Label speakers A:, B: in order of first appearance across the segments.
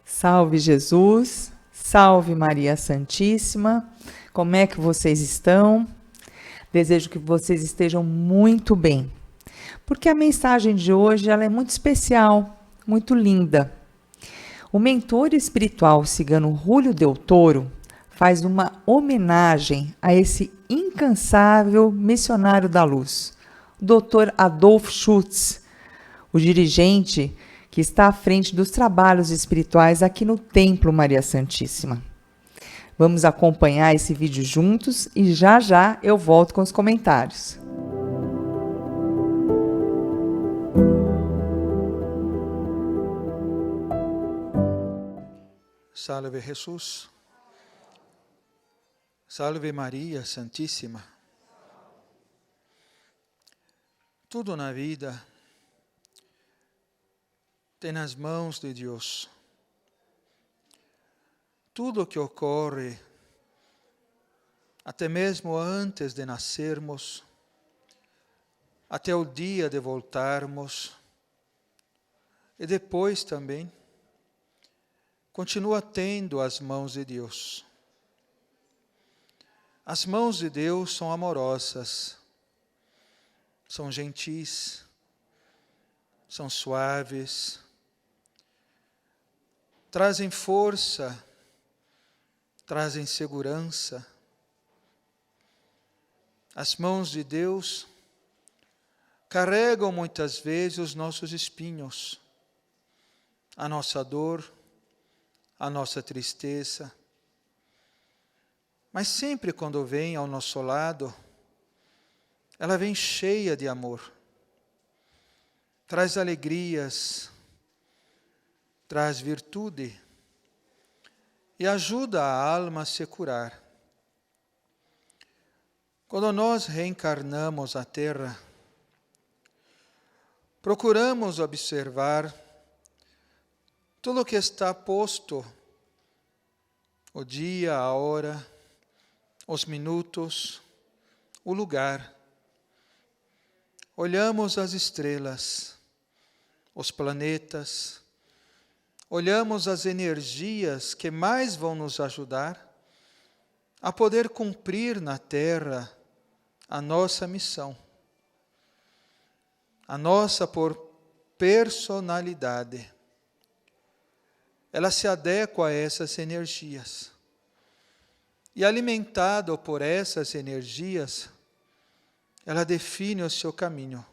A: Salve Jesus, salve Maria Santíssima, como é que vocês estão? Desejo que vocês estejam muito bem, porque a mensagem de hoje ela é muito especial, muito linda. O mentor espiritual cigano Júlio Del Toro faz uma homenagem a esse incansável missionário da luz, o Dr. Adolf Schutz, o dirigente que está à frente dos trabalhos espirituais aqui no Templo Maria Santíssima. Vamos acompanhar esse vídeo juntos e já já eu volto com os comentários.
B: Salve Jesus, salve Maria Santíssima. Tudo na vida tem nas mãos de Deus. Tudo o que ocorre, até mesmo antes de nascermos, até o dia de voltarmos, e depois também, continua tendo as mãos de Deus. As mãos de Deus são amorosas, são gentis, são suaves, trazem força, trazem segurança. As mãos de Deus carregam muitas vezes os nossos espinhos, a nossa dor, a nossa tristeza. Mas sempre quando vem ao nosso lado, ela vem cheia de amor. Traz alegrias, traz virtude e ajuda a alma a se curar. Quando nós reencarnamos a Terra, procuramos observar tudo o que está posto, o dia, a hora, os minutos, o lugar. Olhamos as estrelas, os planetas, olhamos as energias que mais vão nos ajudar a poder cumprir na Terra a nossa missão. A nossa por personalidade. Ela se adequa a essas energias. E alimentado por essas energias, ela define o seu caminho.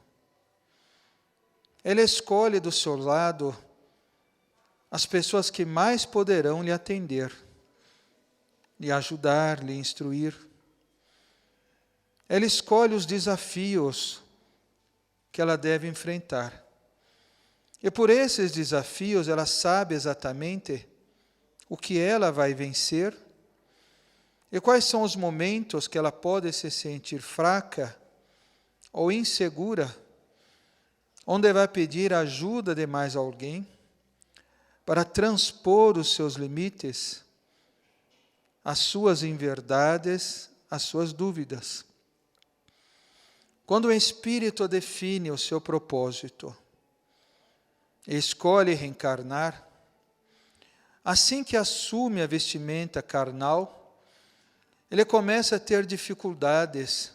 B: Ela escolhe do seu lado as pessoas que mais poderão lhe atender, lhe ajudar, lhe instruir. Ela escolhe os desafios que ela deve enfrentar. E por esses desafios ela sabe exatamente o que ela vai vencer e quais são os momentos que ela pode se sentir fraca ou insegura, onde vai pedir ajuda de mais alguém para transpor os seus limites, as suas inverdades, as suas dúvidas. Quando o Espírito define o seu propósito e escolhe reencarnar, assim que assume a vestimenta carnal, ele começa a ter dificuldades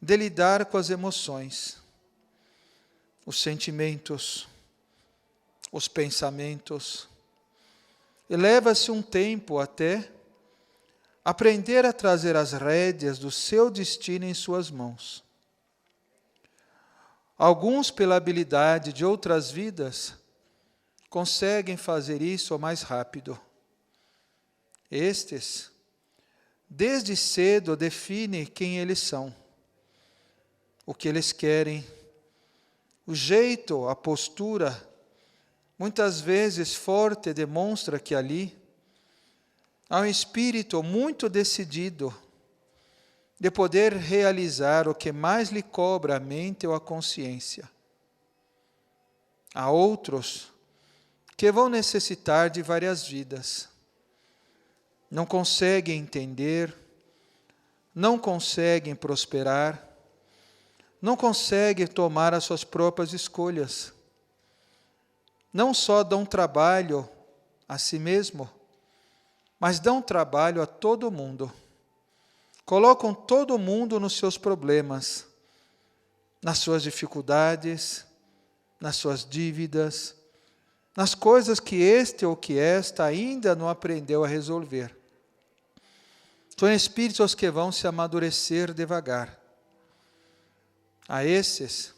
B: de lidar com as emoções, os sentimentos, os pensamentos. E leva-se um tempo até aprender a trazer as rédeas do seu destino em suas mãos. Alguns, pela habilidade de outras vidas, conseguem fazer isso mais rápido. Estes, desde cedo, definem quem eles são, o que eles querem, o jeito, a postura, muitas vezes forte, demonstra que ali há um espírito muito decidido de poder realizar o que mais lhe cobra a mente ou a consciência. Há outros que vão necessitar de várias vidas. Não conseguem entender, não conseguem prosperar, não conseguem tomar as suas próprias escolhas. Não só dão trabalho a si mesmo, mas dão trabalho a todo mundo. Colocam todo mundo nos seus problemas, nas suas dificuldades, nas suas dívidas, nas coisas que este ou que esta ainda não aprendeu a resolver. São espíritos que vão se amadurecer devagar. A esses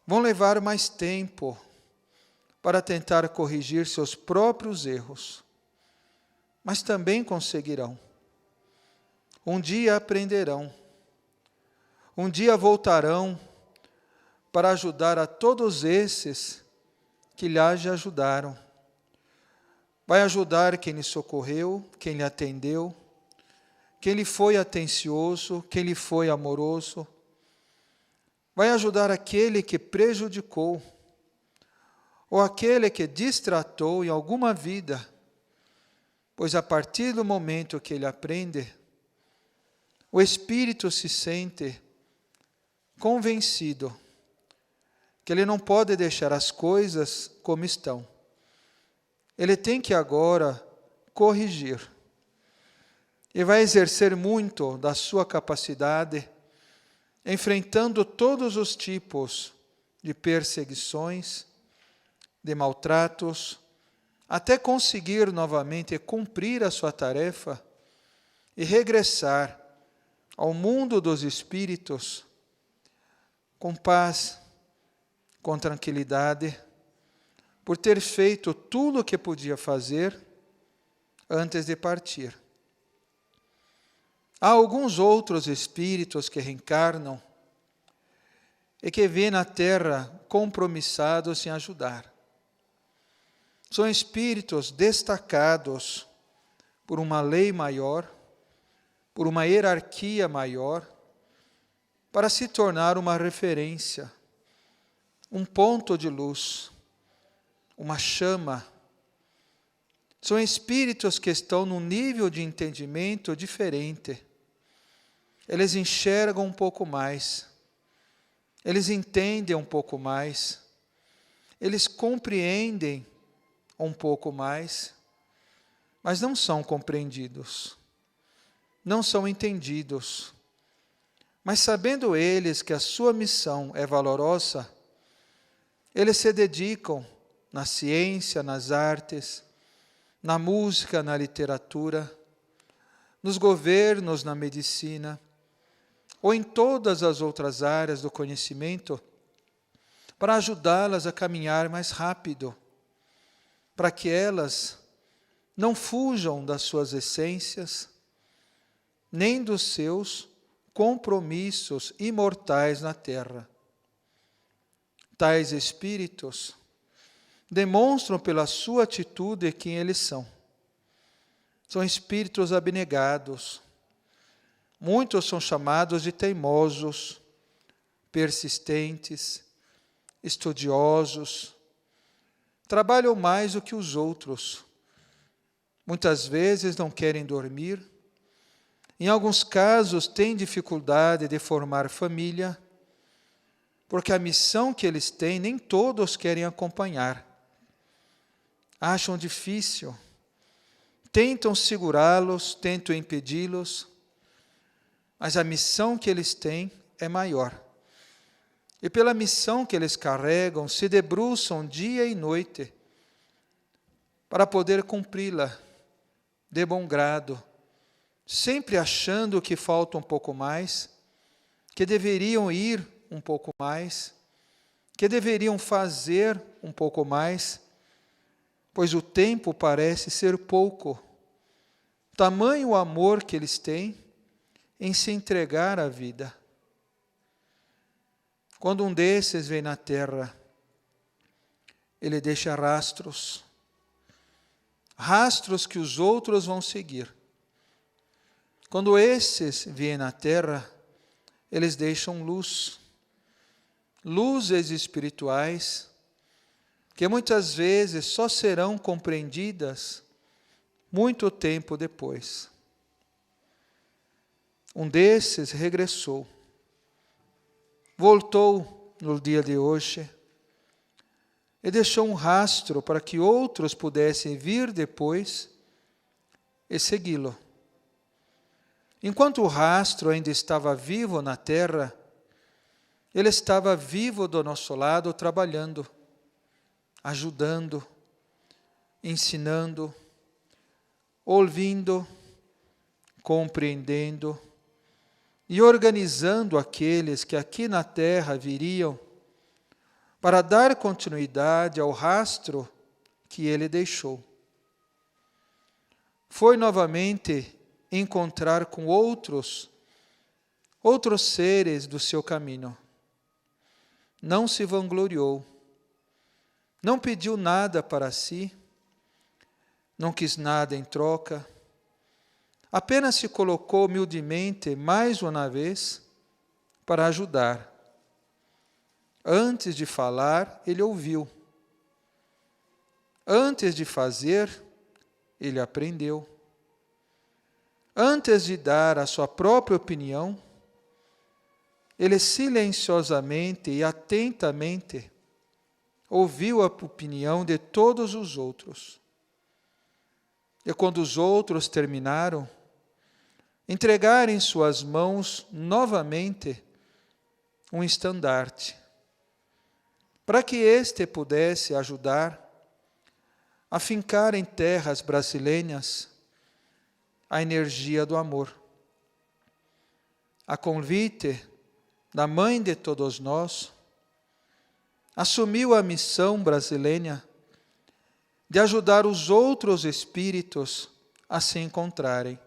B: vão levar mais tempo para tentar corrigir seus próprios erros, mas também conseguirão. Um dia aprenderão, um dia voltarão para ajudar a todos esses que lhe ajudaram. Vai ajudar quem lhe socorreu, quem lhe atendeu, quem lhe foi atencioso, quem lhe foi amoroso. Vai ajudar aquele que prejudicou, ou aquele que distratou em alguma vida, pois a partir do momento que ele aprende, o espírito se sente convencido que ele não pode deixar as coisas como estão. Ele tem que agora corrigir. E vai exercer muito da sua capacidade, enfrentando todos os tipos de perseguições, de maltratos, até conseguir novamente cumprir a sua tarefa e regressar ao mundo dos espíritos com paz, com tranquilidade, por ter feito tudo o que podia fazer antes de partir. Há alguns outros espíritos que reencarnam e que vêm na Terra compromissados em ajudar. São espíritos destacados por uma lei maior, por uma hierarquia maior, para se tornar uma referência, um ponto de luz, uma chama. São espíritos que estão num nível de entendimento diferente. Eles enxergam um pouco mais, eles entendem um pouco mais, eles compreendem um pouco mais, mas não são compreendidos, não são entendidos. Mas sabendo eles que a sua missão é valorosa, eles se dedicam na ciência, nas artes, na música, na literatura, nos governos, na medicina, ou em todas as outras áreas do conhecimento, para ajudá-las a caminhar mais rápido, para que elas não fujam das suas essências, nem dos seus compromissos imortais na terra. Tais espíritos demonstram pela sua atitude quem eles são. São espíritos abnegados. Muitos são chamados de teimosos, persistentes, estudiosos. Trabalham mais do que os outros. Muitas vezes não querem dormir. Em alguns casos têm dificuldade de formar família, porque a missão que eles têm nem todos querem acompanhar. Acham difícil, tentam segurá-los, tentam impedi-los, mas a missão que eles têm é maior. E pela missão que eles carregam, se debruçam dia e noite para poder cumpri-la de bom grado, sempre achando que falta um pouco mais, que deveriam ir um pouco mais, que deveriam fazer um pouco mais, pois o tempo parece ser pouco. Tamanho o amor que eles têm em se entregar à vida. Quando um desses vem na terra, ele deixa rastros, rastros que os outros vão seguir. Quando esses vêm na terra, eles deixam luz, luzes espirituais, que muitas vezes só serão compreendidas muito tempo depois. Um desses regressou, voltou no dia de hoje, e deixou um rastro para que outros pudessem vir depois e segui-lo. Enquanto o rastro ainda estava vivo na terra, ele estava vivo do nosso lado, trabalhando, ajudando, ensinando, ouvindo, compreendendo e organizando aqueles que aqui na terra viriam para dar continuidade ao rastro que ele deixou. Foi novamente encontrar com outros seres do seu caminho. Não se vangloriou, não pediu nada para si, não quis nada em troca, apenas se colocou humildemente, mais uma vez, para ajudar. Antes de falar, ele ouviu. Antes de fazer, ele aprendeu. Antes de dar a sua própria opinião, ele silenciosamente e atentamente ouviu a opinião de todos os outros. E quando os outros terminaram, entregaram em suas mãos novamente um estandarte, para que este pudesse ajudar a fincar em terras brasileiras a energia do amor. A convite da Mãe de todos nós, assumiu a missão brasileira de ajudar os outros espíritos a se encontrarem,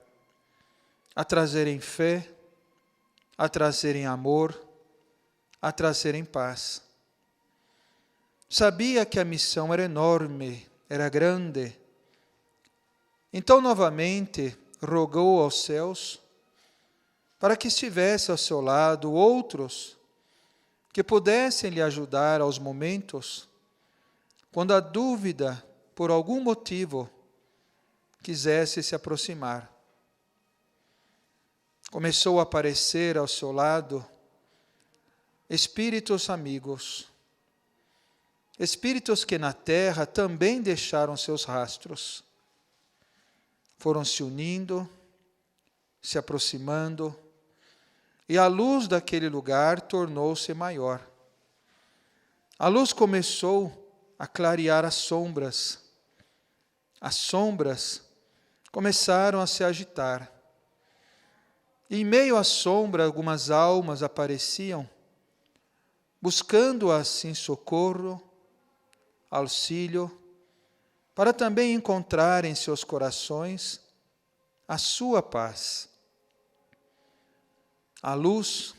B: a trazerem fé, a trazerem amor, a trazerem paz. Sabia que a missão era enorme, era grande. Então, novamente, rogou aos céus para que estivesse ao seu lado outros que pudessem lhe ajudar aos momentos quando a dúvida, por algum motivo, quisesse se aproximar. Começou a aparecer ao seu lado espíritos amigos, espíritos que na terra também deixaram seus rastros. Foram se unindo, se aproximando, e a luz daquele lugar tornou-se maior. A luz começou a clarear as sombras. As sombras começaram a se agitar. E em meio à sombra, algumas almas apareciam, buscando assim socorro, auxílio, para também encontrar em seus corações a sua paz. A luz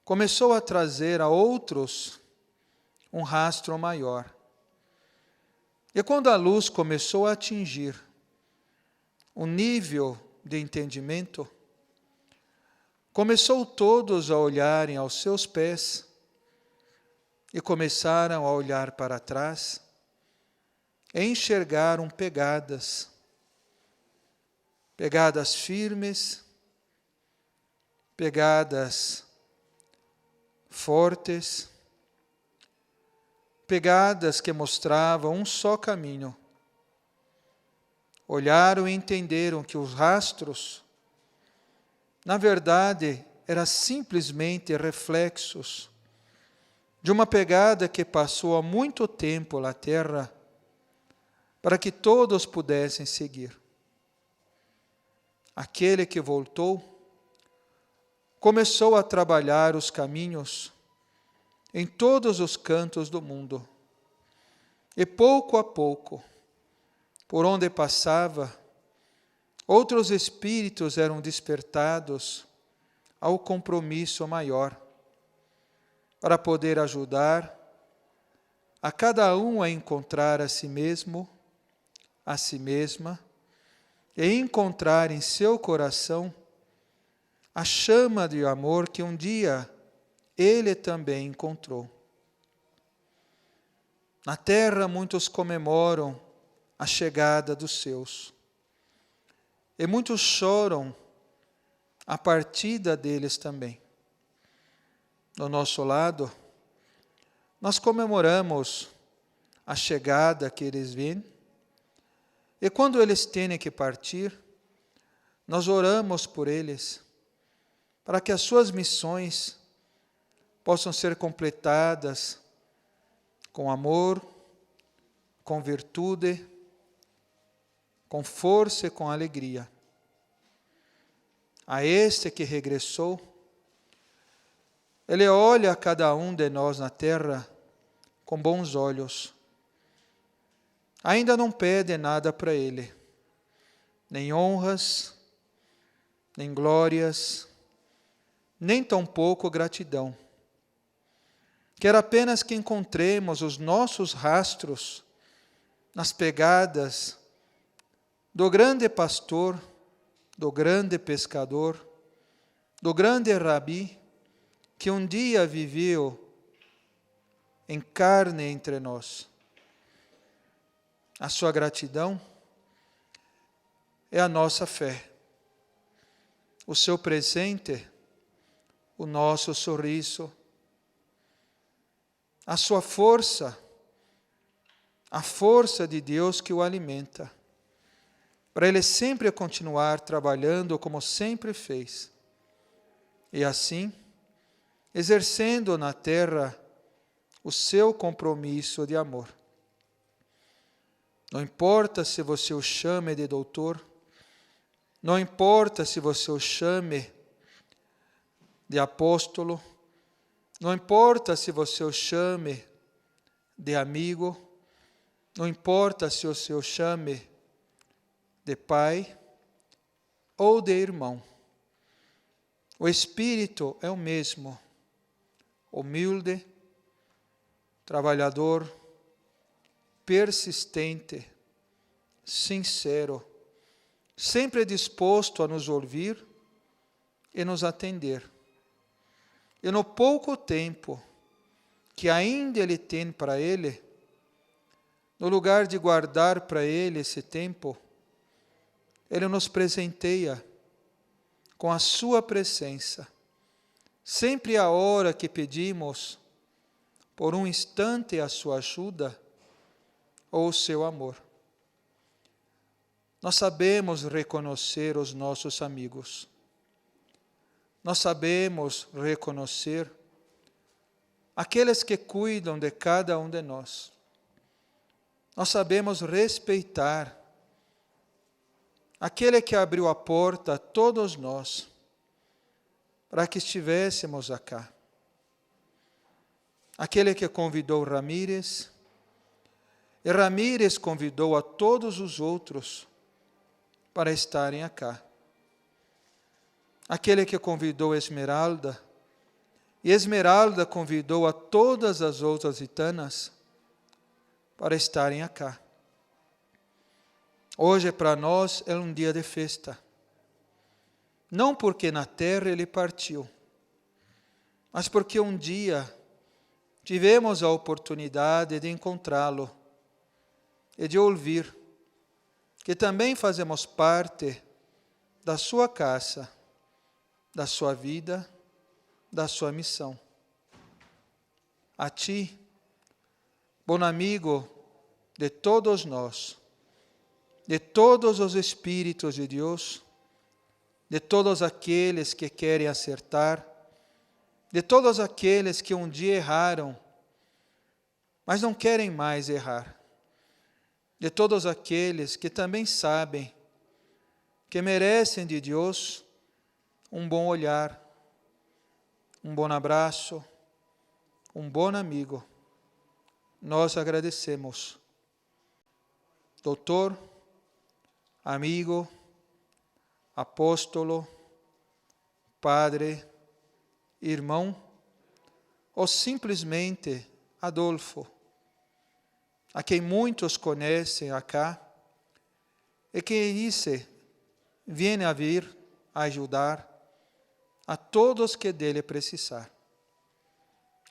B: começou a trazer a outros um rastro maior. E quando a luz começou a atingir o nível de entendimento, começou todos a olharem aos seus pés e começaram a olhar para trás e enxergaram pegadas firmes, pegadas fortes, pegadas que mostravam um só caminho. Olharam e entenderam que os rastros, na verdade, eram simplesmente reflexos de uma pegada que passou há muito tempo na terra para que todos pudessem seguir. Aquele que voltou começou a trabalhar os caminhos em todos os cantos do mundo. E pouco a pouco, por onde passava, outros espíritos eram despertados ao compromisso maior, para poder ajudar a cada um a encontrar a si mesmo, a si mesma, e encontrar em seu coração a chama de amor que um dia ele também encontrou. Na terra, muitos comemoram a chegada dos seus, e muitos choram a partida deles também. Do nosso lado, nós comemoramos a chegada que eles vêm. E quando eles têm que partir, nós oramos por eles, para que as suas missões possam ser completadas com amor, com virtude, com força e com alegria. A este que regressou, ele olha a cada um de nós na terra com bons olhos. Ainda não pede nada para ele, nem honras, nem glórias, nem tampouco gratidão. Quer apenas que encontremos os nossos rastros nas pegadas do grande pastor, do grande pescador, do grande rabi, que um dia viveu em carne entre nós. A sua gratidão é a nossa fé. O seu presente, o nosso sorriso. A sua força, a força de Deus que o alimenta, para ele sempre continuar trabalhando como sempre fez. E assim, exercendo na terra o seu compromisso de amor. Não importa se você o chame de doutor, não importa se você o chame de apóstolo, não importa se você o chame de amigo, não importa se você o chame de pai ou de irmão. O Espírito é o mesmo, humilde, trabalhador, persistente, sincero, sempre disposto a nos ouvir e nos atender. E no pouco tempo que ainda Ele tem para Ele, no lugar de guardar para Ele esse tempo, Ele nos presenteia com a sua presença, sempre a hora que pedimos, por um instante a sua ajuda ou o seu amor. Nós sabemos reconhecer os nossos amigos. Nós sabemos reconhecer aqueles que cuidam de cada um de nós. Nós sabemos respeitar aquele que abriu a porta a todos nós para que estivéssemos acá. Aquele que convidou Ramírez, e Ramírez convidou a todos os outros para estarem acá. Aquele que convidou Esmeralda, e Esmeralda convidou a todas as outras gitanas para estarem acá. Hoje para nós é um dia de festa. Não porque na terra ele partiu, mas porque um dia tivemos a oportunidade de encontrá-lo e de ouvir que também fazemos parte da sua casa, da sua vida, da sua missão. A ti, bom amigo de todos nós, de todos os Espíritos de Deus, de todos aqueles que querem acertar, de todos aqueles que um dia erraram, mas não querem mais errar, de todos aqueles que também sabem que merecem de Deus um bom olhar, um bom abraço, um bom amigo. Nós agradecemos. Doutor, amigo, apóstolo, padre, irmão, ou simplesmente Adolfo, a quem muitos conhecem acá, e que esse vem a vir a ajudar a todos que dele precisar.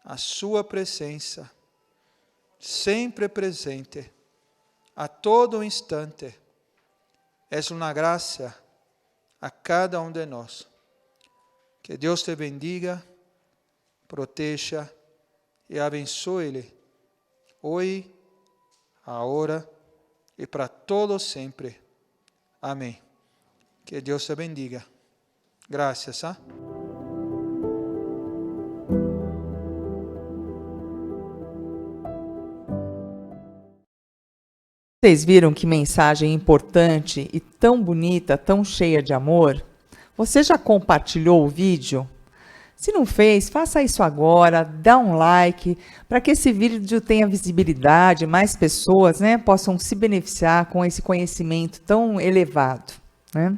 B: A sua presença, sempre presente, a todo instante, é uma graça a cada um de nós. Que Deus te bendiga, proteja e abençoe-lhe, hoje agora e para todo sempre. Amém. Que Deus te bendiga. Gracias.
A: Vocês viram que mensagem importante e tão bonita, tão cheia de amor? Você já compartilhou o vídeo? Se não fez, faça isso agora, dá um like, para que esse vídeo tenha visibilidade, mais pessoas, né, possam se beneficiar com esse conhecimento tão elevado, né?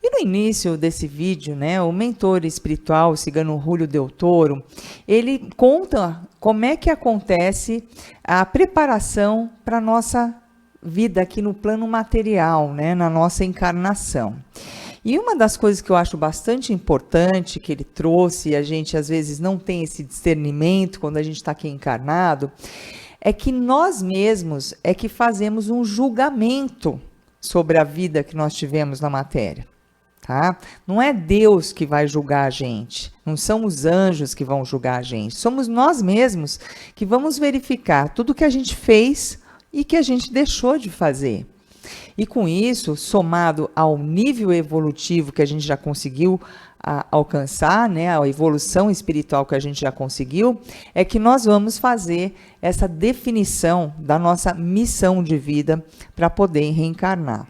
A: E no início desse vídeo, né, o mentor espiritual, o cigano Julio Del Toro, ele conta como é que acontece a preparação para a nossa vida aqui no plano material, né, na nossa encarnação. E uma das coisas que eu acho bastante importante que ele trouxe, e a gente às vezes não tem esse discernimento quando a gente está aqui encarnado, é que nós mesmos é que fazemos um julgamento sobre a vida que nós tivemos na matéria. Tá? Não é Deus que vai julgar a gente, não são os anjos que vão julgar a gente, somos nós mesmos que vamos verificar tudo que a gente fez e que a gente deixou de fazer. E com isso, somado ao nível evolutivo que a gente já conseguiu alcançar, né, a evolução espiritual que a gente já conseguiu, é que nós vamos fazer essa definição da nossa missão de vida para poder reencarnar.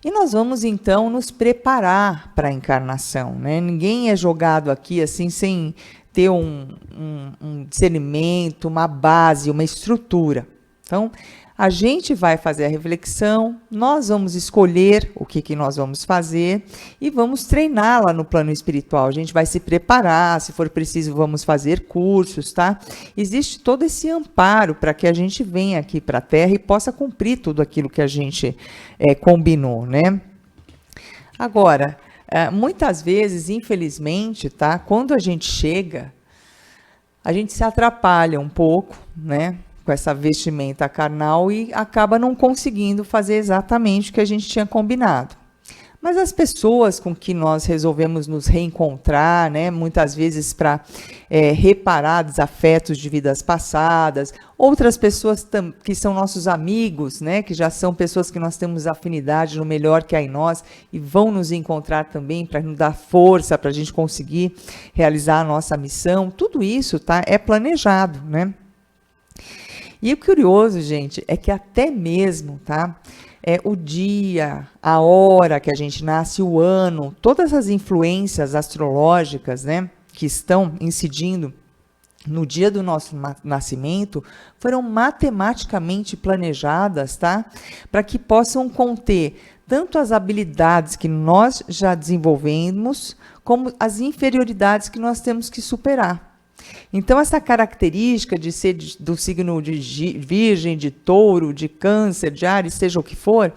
A: E nós vamos, então, nos preparar para a encarnação, né? Ninguém é jogado aqui assim sem ter um discernimento, uma base, uma estrutura. Então, a gente vai fazer a reflexão, nós vamos escolher o que nós vamos fazer e vamos treinar lá no plano espiritual. A gente vai se preparar, se for preciso, vamos fazer cursos, tá? Existe todo esse amparo para que a gente venha aqui para a Terra e possa cumprir tudo aquilo que a gente combinou, né? Agora, muitas vezes, infelizmente, tá? Quando a gente chega, a gente se atrapalha um pouco, né? Com essa vestimenta carnal e acaba não conseguindo fazer exatamente o que a gente tinha combinado. Mas as pessoas com que nós resolvemos nos reencontrar, né, muitas vezes para reparar desafetos de vidas passadas, outras pessoas que são nossos amigos, né, que já são pessoas que nós temos afinidade no melhor que há em nós e vão nos encontrar também para nos dar força para a gente conseguir realizar a nossa missão, tudo isso, tá, é planejado, né? E o curioso, gente, é que até mesmo, tá? O dia, a hora que a gente nasce, o ano, todas as influências astrológicas, né, que estão incidindo no dia do nosso nascimento, foram matematicamente planejadas, tá? Para que possam conter tanto as habilidades que nós já desenvolvemos, como as inferioridades que nós temos que superar. Então, essa característica de ser do signo de Virgem, de Touro, de Câncer, de Áries, seja o que for,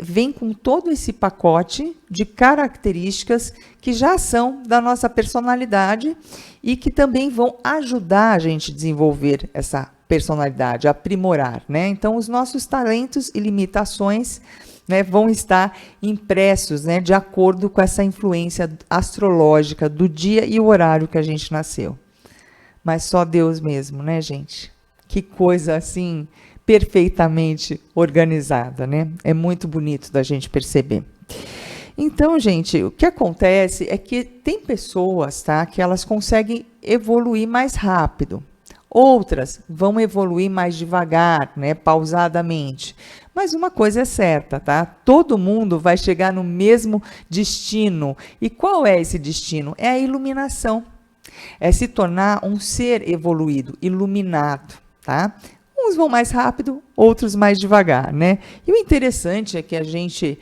A: vem com todo esse pacote de características que já são da nossa personalidade e que também vão ajudar a gente a desenvolver essa personalidade, a aprimorar, né? Então, os nossos talentos e limitações, né, vão estar impressos, né, de acordo com essa influência astrológica do dia e o horário que a gente nasceu. Mas só Deus mesmo, né, gente? Que coisa, assim, perfeitamente organizada, né? É muito bonito da gente perceber. Então, gente, o que acontece é que tem pessoas, tá, que elas conseguem evoluir mais rápido. Outras vão evoluir mais devagar, né, pausadamente. Mas uma coisa é certa, tá? Todo mundo vai chegar no mesmo destino. E qual é esse destino? É a iluminação. É se tornar um ser evoluído, iluminado, tá? Uns vão mais rápido, outros mais devagar, né? E o interessante é que a gente,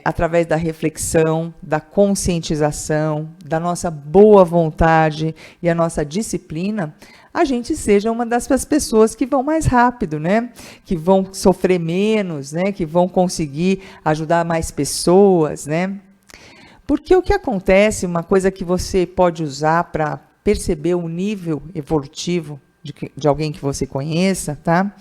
A: através da reflexão, da conscientização, da nossa boa vontade e a nossa disciplina, a gente seja uma dessas pessoas que vão mais rápido, né? Que vão sofrer menos, né? Que vão conseguir ajudar mais pessoas, né? Porque o que acontece, uma coisa que você pode usar para perceber o nível evolutivo de alguém que você conheça, tá?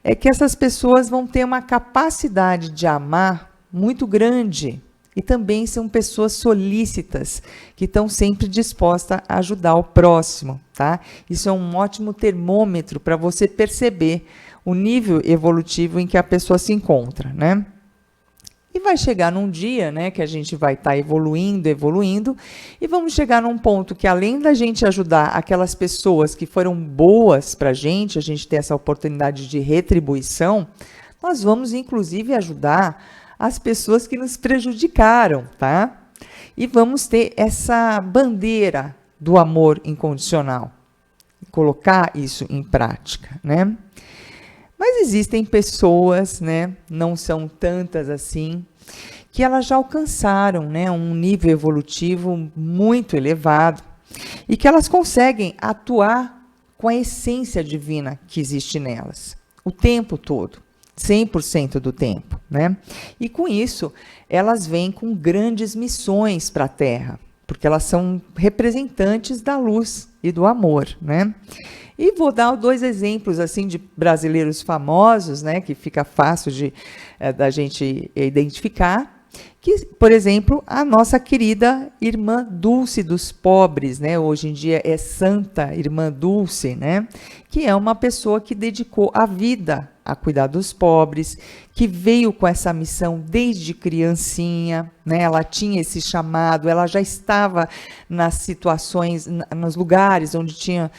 A: É que essas pessoas vão ter uma capacidade de amar muito grande e também são pessoas solícitas, que estão sempre dispostas a ajudar o próximo, tá? Isso é um ótimo termômetro para você perceber o nível evolutivo em que a pessoa se encontra, né? E vai chegar num dia, né, que a gente vai estar evoluindo, e vamos chegar num ponto que, além da gente ajudar aquelas pessoas que foram boas para a gente ter essa oportunidade de retribuição, nós vamos, inclusive, ajudar as pessoas que nos prejudicaram, tá? E vamos ter essa bandeira do amor incondicional, colocar isso em prática, né? Mas existem pessoas, né, não são tantas assim, que elas já alcançaram, né, um nível evolutivo muito elevado e que elas conseguem atuar com a essência divina que existe nelas, o tempo todo, 100% do tempo, né? E com isso, elas vêm com grandes missões para a Terra, porque elas são representantes da luz e do amor, né? E vou dar 2 exemplos assim de brasileiros famosos, né, que fica fácil da gente identificar, que, por exemplo, a nossa querida Irmã Dulce dos pobres, né, hoje em dia é Santa Irmã Dulce, né, que é uma pessoa que dedicou a vida a cuidar dos pobres, que veio com essa missão desde criancinha, né? Ela tinha esse chamado, ela já estava nas situações, nos lugares onde tinha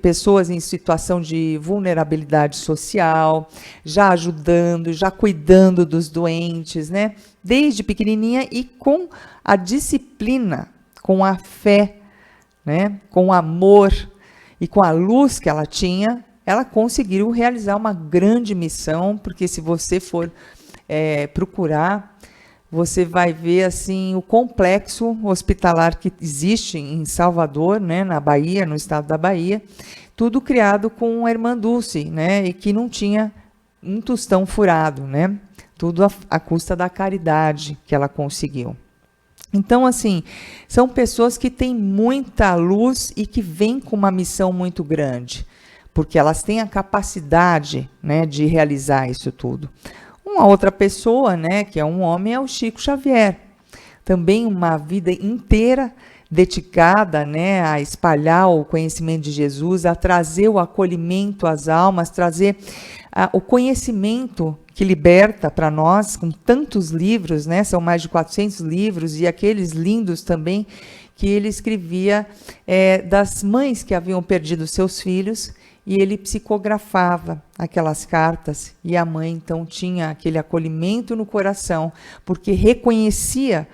A: pessoas em situação de vulnerabilidade social, já ajudando, já cuidando dos doentes, né? Desde pequenininha e com a disciplina, com a fé, né? Com o amor e com a luz que ela tinha, ela conseguiu realizar uma grande missão, porque se você for procurar, você vai ver assim o complexo hospitalar que existe em Salvador, né, na Bahia, no estado da Bahia, tudo criado com a Irmã Dulce, né, e que não tinha um tostão furado, né, tudo à custa da caridade que ela conseguiu. Então, assim, são pessoas que têm muita luz e que vêm com uma missão muito grande, porque elas têm a capacidade, né, de realizar isso tudo. Uma outra pessoa, né, que é um homem, é o Chico Xavier. Também uma vida inteira dedicada, né, a espalhar o conhecimento de Jesus, a trazer o acolhimento às almas, trazer o conhecimento que liberta para nós, com tantos livros, né, são mais de 400 livros, e aqueles lindos também que ele escrevia das mães que haviam perdido seus filhos, e ele psicografava aquelas cartas, e a mãe então tinha aquele acolhimento no coração, porque reconhecia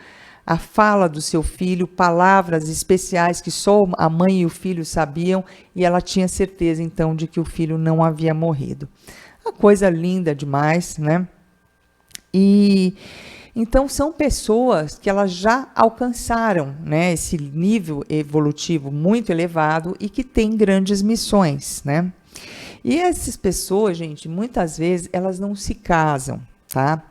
A: a fala do seu filho, palavras especiais que só a mãe e o filho sabiam, e ela tinha certeza então de que o filho não havia morrido. Uma coisa linda demais, né? E então são pessoas que elas já alcançaram, né, esse nível evolutivo muito elevado e que têm grandes missões, né? E essas pessoas, gente, muitas vezes elas não se casam, tá?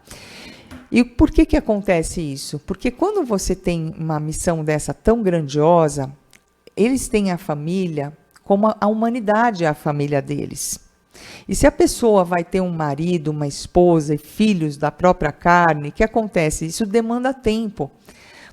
A: E por que acontece isso? Porque quando você tem uma missão dessa tão grandiosa, eles têm a família como a humanidade é a família deles. E se a pessoa vai ter um marido, uma esposa e filhos da própria carne, o que acontece? Isso demanda tempo.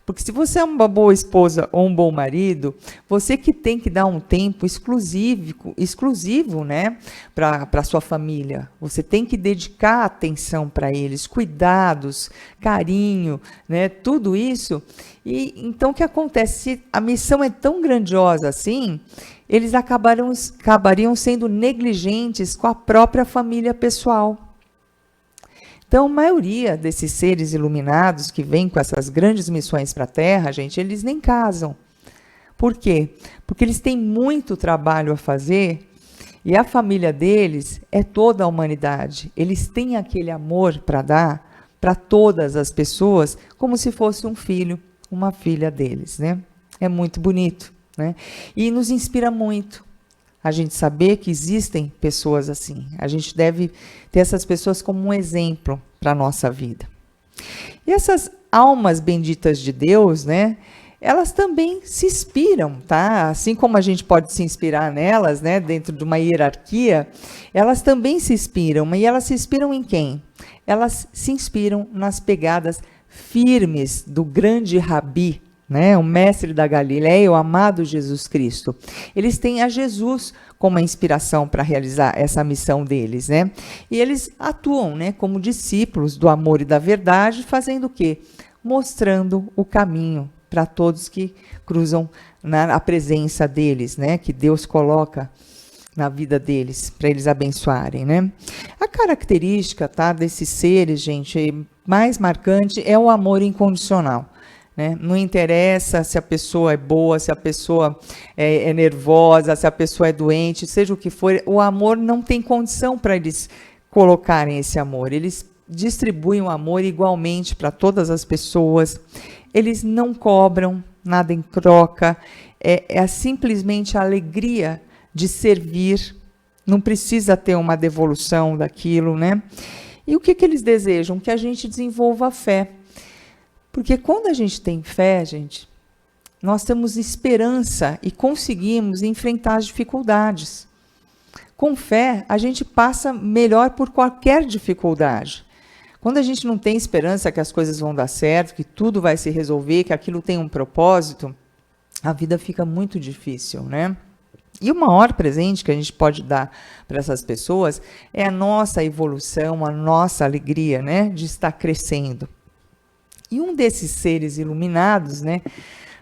A: Porque se você é uma boa esposa ou um bom marido, você que tem que dar um tempo exclusivo, né, para a sua família. Você tem que dedicar atenção para eles, cuidados, carinho, né, tudo isso. E então o que acontece? Se a missão é tão grandiosa assim, eles acabariam sendo negligentes com a própria família pessoal. Então, a maioria desses seres iluminados que vêm com essas grandes missões para a Terra, gente, eles nem casam. Por quê? Porque eles têm muito trabalho a fazer e a família deles é toda a humanidade. Eles têm aquele amor para dar para todas as pessoas como se fosse um filho, uma filha deles, né? É muito bonito, né? E nos inspira muito a gente saber que existem pessoas assim. A gente deve ter essas pessoas como um exemplo para a nossa vida. E essas almas benditas de Deus, né? Elas também se inspiram, tá? Assim como a gente pode se inspirar nelas, né? Dentro de uma hierarquia, elas também se inspiram. E elas se inspiram em quem? Elas se inspiram nas pegadas firmes do grande Rabi, né, o mestre da Galileia, o amado Jesus Cristo. Eles têm a Jesus como a inspiração para realizar essa missão deles, né? E eles atuam, né, como discípulos do amor e da verdade, fazendo o quê? Mostrando o caminho para todos que cruzam na presença deles, né, que Deus coloca na vida deles, para eles abençoarem, né? A característica, tá, desses seres, gente, mais marcante é o amor incondicional. Né? Não interessa se a pessoa é boa, se a pessoa é nervosa, se a pessoa é doente, seja o que for, o amor não tem condição para eles colocarem esse amor. Eles distribuem o amor igualmente para todas as pessoas, eles não cobram nada em troca, é simplesmente a alegria de servir, não precisa ter uma devolução daquilo, né? E o que eles desejam? Que a gente desenvolva a fé. Porque quando a gente tem fé, gente, nós temos esperança e conseguimos enfrentar as dificuldades. Com fé, a gente passa melhor por qualquer dificuldade. Quando a gente não tem esperança que as coisas vão dar certo, que tudo vai se resolver, que aquilo tem um propósito, a vida fica muito difícil, né? E o maior presente que a gente pode dar para essas pessoas é a nossa evolução, a nossa alegria, né, de estar crescendo. E um desses seres iluminados, né,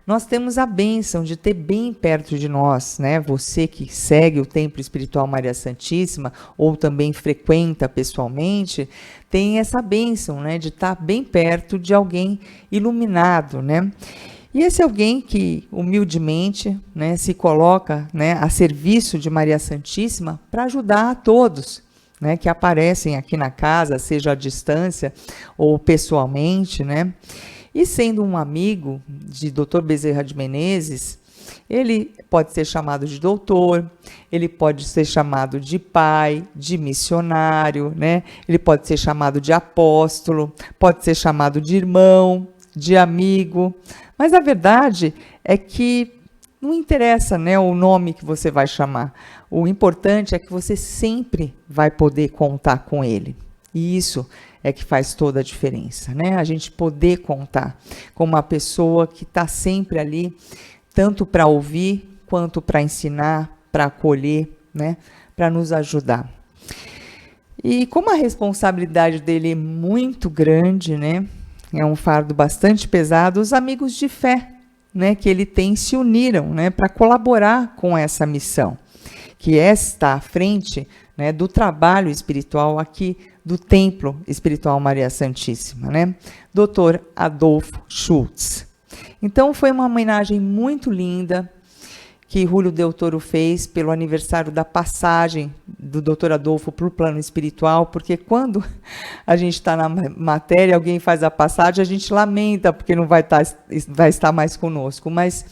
A: nós temos a bênção de ter bem perto de nós, né, você que segue o Templo Espiritual Maria Santíssima ou também frequenta pessoalmente, tem essa bênção, né, de estar bem perto de alguém iluminado, né. E esse alguém que humildemente, né, se coloca, né, a serviço de Maria Santíssima para ajudar a todos, né, que aparecem aqui na casa, seja à distância ou pessoalmente, né? E sendo um amigo de Dr. Bezerra de Menezes, ele pode ser chamado de doutor, ele pode ser chamado de pai, de missionário, né? Ele pode ser chamado de apóstolo, pode ser chamado de irmão, de amigo, mas a verdade é que não interessa, né, o nome que você vai chamar. O importante é que você sempre vai poder contar com ele. E isso é que faz toda a diferença, né? A gente poder contar com uma pessoa que está sempre ali, tanto para ouvir, quanto para ensinar, para acolher, né? Para nos ajudar. E como a responsabilidade dele é muito grande, né? É um fardo bastante pesado, os amigos de fé, né, que ele tem se uniram, né, para colaborar com essa missão, que é estar à frente, né, do trabalho espiritual aqui do Templo Espiritual Maria Santíssima, né, Dr. Adolfo Schultz. Então foi uma homenagem muito linda que Júlio Del Toro fez pelo aniversário da passagem do Dr. Adolfo para o plano espiritual, porque quando a gente está na matéria, alguém faz a passagem, a gente lamenta porque não vai estar mais conosco, mas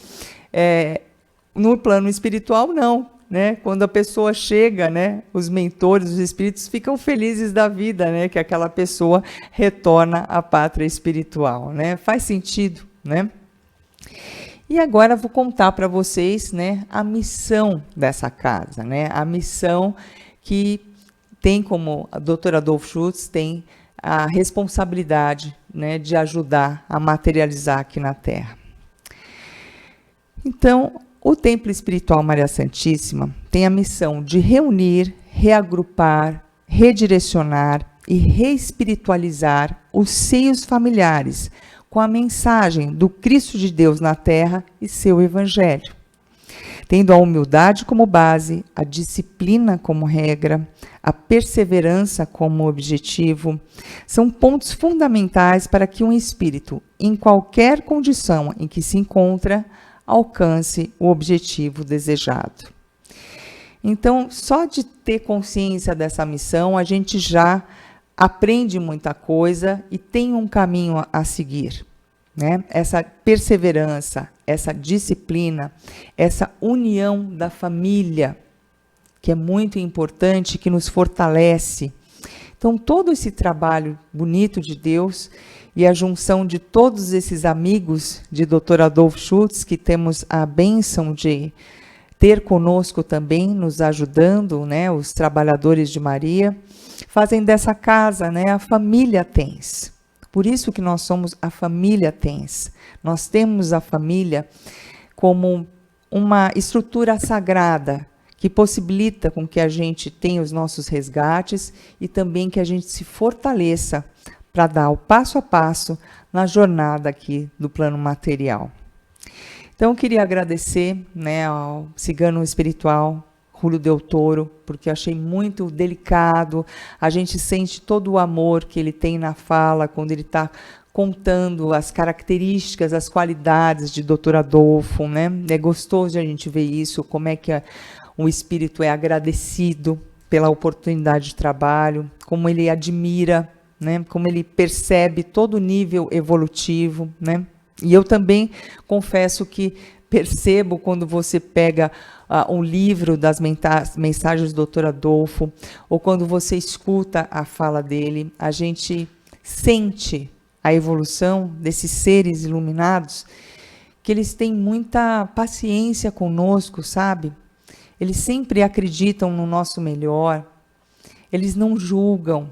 A: no plano espiritual não, né? Quando a pessoa chega, né, os mentores, os espíritos ficam felizes da vida, né, que aquela pessoa retorna à pátria espiritual, né? Faz sentido, né? E agora vou contar para vocês, né, a missão dessa casa, né, a missão que tem como a doutora Adolfo Schultz tem a responsabilidade, né, de ajudar a materializar aqui na Terra. Então, o Templo Espiritual Maria Santíssima tem a missão de reunir, reagrupar, redirecionar e reespiritualizar os seios familiares com a mensagem do Cristo de Deus na Terra e seu Evangelho, tendo a humildade como base, a disciplina como regra, a perseverança como objetivo, são pontos fundamentais para que um espírito, em qualquer condição em que se encontra, alcance o objetivo desejado. Então, só de ter consciência dessa missão, a gente já aprende muita coisa e tem um caminho a seguir, né? Essa perseverança, essa disciplina, essa união da família, que é muito importante, que nos fortalece. Então, todo esse trabalho bonito de Deus e a junção de todos esses amigos de Dr. Adolfo Schultz, que temos a bênção de ter conosco também, nos ajudando, né, os trabalhadores de Maria, fazem dessa casa, né, a família TENS, Por isso que nós somos a família TENS. Nós temos a família como uma estrutura sagrada que possibilita com que a gente tenha os nossos resgates e também que a gente se fortaleça para dar o passo a passo na jornada aqui do plano material. Então, eu queria agradecer, né, ao cigano espiritual, Julio Del Toro, porque eu achei muito delicado, a gente sente todo o amor que ele tem na fala, quando ele está contando as características, as qualidades de Dr. Adolfo, né? É gostoso a gente ver isso, como é que o espírito é agradecido pela oportunidade de trabalho, como ele admira, né? Como ele percebe todo o nível evolutivo, né? E eu também confesso que percebo quando você pega um livro das mensagens do Dr. Adolfo, ou quando você escuta a fala dele, a gente sente a evolução desses seres iluminados, que eles têm muita paciência conosco, sabe? Eles sempre acreditam no nosso melhor, eles não julgam,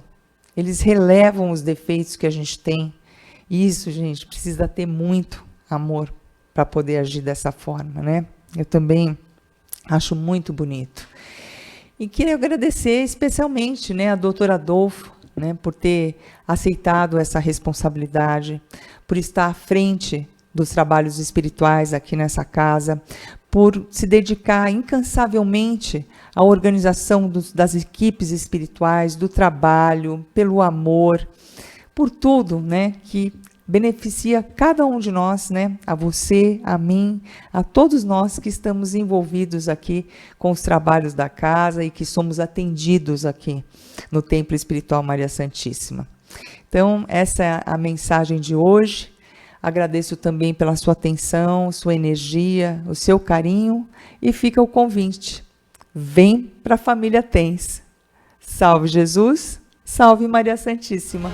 A: eles relevam os defeitos que a gente tem. Isso, gente, precisa ter muito amor para poder agir dessa forma, né? Eu também acho muito bonito. E queria agradecer especialmente, né, a doutora Adolfo, né, por ter aceitado essa responsabilidade, por estar à frente dos trabalhos espirituais aqui nessa casa, por se dedicar incansavelmente à organização das equipes espirituais, do trabalho, pelo amor, por tudo, né, que beneficia cada um de nós, né, a você, a mim, a todos nós que estamos envolvidos aqui com os trabalhos da casa e que somos atendidos aqui no Templo Espiritual Maria Santíssima. Então, essa é a mensagem de hoje. Agradeço também pela sua atenção, sua energia, o seu carinho, e fica o convite. Vem para a família TENS. Salve Jesus, salve Maria Santíssima.